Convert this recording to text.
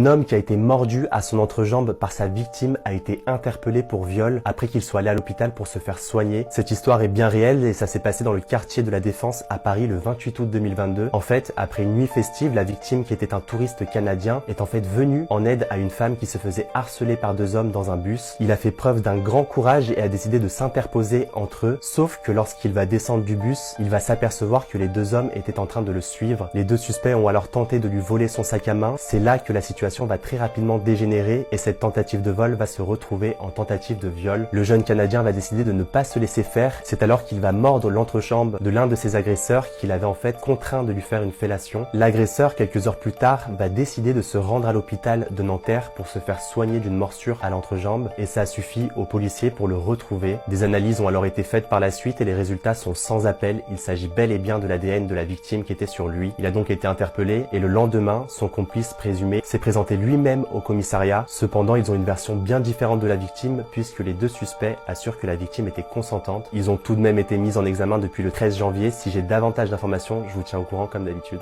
Un homme qui a été mordu à son entrejambe par sa victime a été interpellé pour viol après qu'il soit allé à l'hôpital pour se faire soigner. Cette histoire est bien réelle et ça s'est passé dans le quartier de la Défense à Paris le 28 août 2022. En fait, après une nuit festive, la victime, qui était un touriste canadien, est en fait venue en aide à une femme qui se faisait harceler par deux hommes dans un bus. Il a fait preuve d'un grand courage et a décidé de s'interposer entre eux, sauf que lorsqu'il va descendre du bus, il va s'apercevoir que les deux hommes étaient en train de le suivre. Les deux suspects ont alors tenté de lui voler son sac à main. C'est là que la situation va très rapidement dégénérer et cette tentative de vol va se retrouver en tentative de viol. Le jeune Canadien va décider de ne pas se laisser faire. C'est alors qu'il va mordre l'entrejambe de l'un de ses agresseurs qu'il avait en fait contraint de lui faire une fellation. L'agresseur, quelques heures plus tard, va décider de se rendre à l'hôpital de Nanterre pour se faire soigner d'une morsure à l'entrejambe et ça a suffi aux policiers pour le retrouver. Des analyses ont alors été faites par la suite et les résultats sont sans appel. Il s'agit bel et bien de l'ADN de la victime qui était sur lui. Il a donc été interpellé et le lendemain, son complice présumé s'est présenté lui-même au commissariat. Cependant, ils ont une version bien différente de la victime puisque les deux suspects assurent que la victime était consentante. Ils ont tout de même été mis en examen depuis le 13 janvier. Si j'ai davantage d'informations, je vous tiens au courant comme d'habitude.